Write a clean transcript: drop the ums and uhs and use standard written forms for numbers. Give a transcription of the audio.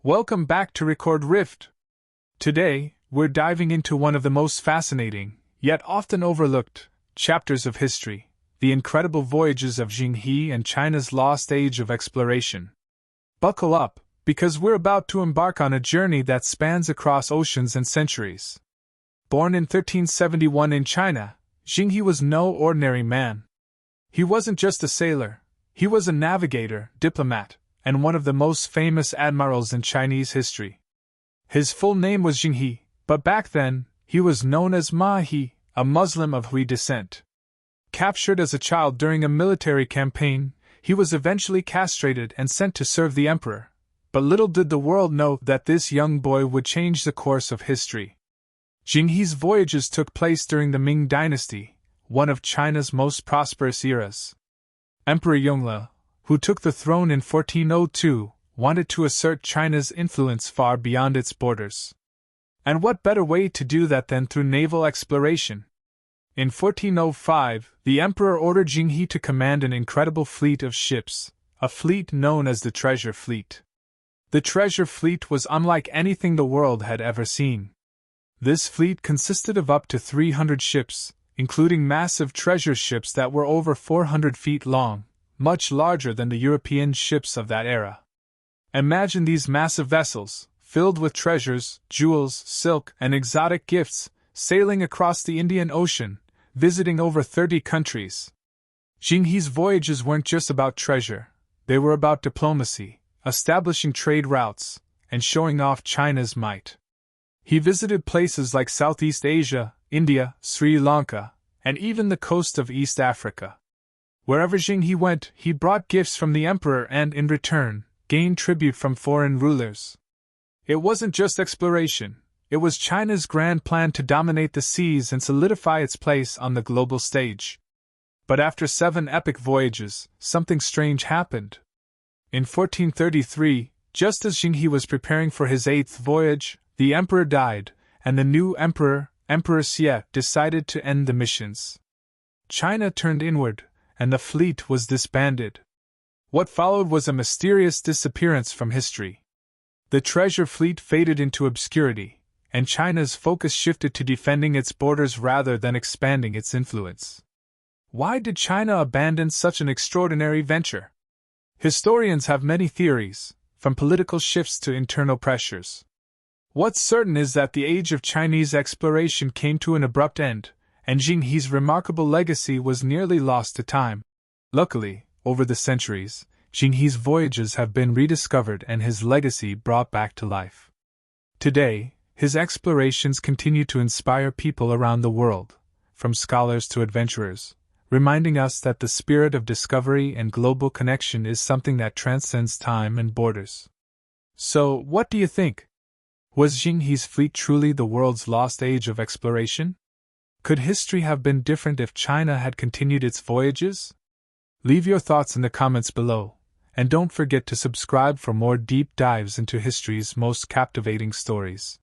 Welcome back to Record Rift. Today, we're diving into one of the most fascinating, yet often overlooked, chapters of history, the incredible voyages of Zheng He and China's lost age of exploration. Buckle up, because we're about to embark on a journey that spans across oceans and centuries. Born in 1371 in China, Zheng He was no ordinary man. He wasn't just a sailor, he was a navigator, diplomat, and one of the most famous admirals in Chinese history. His full name was Zheng He, but back then, he was known as Ma He, a Muslim of Hui descent. Captured as a child during a military campaign, he was eventually castrated and sent to serve the emperor. But little did the world know that this young boy would change the course of history. Zheng He's voyages took place during the Ming Dynasty, one of China's most prosperous eras. Emperor Yongle, who took the throne in 1402, wanted to assert China's influence far beyond its borders. And what better way to do that than through naval exploration? In 1405, the emperor ordered Zheng He to command an incredible fleet of ships, a fleet known as the Treasure Fleet. The Treasure Fleet was unlike anything the world had ever seen. This fleet consisted of up to 300 ships, including massive treasure ships that were over 400 feet long, much larger than the European ships of that era. Imagine these massive vessels, filled with treasures, jewels, silk, and exotic gifts, sailing across the Indian Ocean, visiting over 30 countries. Zheng He's voyages weren't just about treasure, they were about diplomacy, establishing trade routes, and showing off China's might. He visited places like Southeast Asia, India, Sri Lanka, and even the coast of East Africa. Wherever Zheng He went, he brought gifts from the emperor and, in return, gained tribute from foreign rulers. It wasn't just exploration, it was China's grand plan to dominate the seas and solidify its place on the global stage. But after 7 epic voyages, something strange happened. In 1433, just as Zheng He was preparing for his 8th voyage, the emperor died, and the new emperor, Emperor Xie, decided to end the missions. China turned inward, and the fleet was disbanded. What followed was a mysterious disappearance from history. The treasure fleet faded into obscurity, and China's focus shifted to defending its borders rather than expanding its influence. Why did China abandon such an extraordinary venture? Historians have many theories, from political shifts to internal pressures. What's certain is that the age of Chinese exploration came to an abrupt end, and Zheng He's remarkable legacy was nearly lost to time. Luckily, over the centuries, Zheng He's voyages have been rediscovered and his legacy brought back to life. Today, his explorations continue to inspire people around the world, from scholars to adventurers, reminding us that the spirit of discovery and global connection is something that transcends time and borders. So, what do you think? Was Zheng He's fleet truly the world's lost age of exploration? Could history have been different if China had continued its voyages? Leave your thoughts in the comments below, and don't forget to subscribe for more deep dives into history's most captivating stories.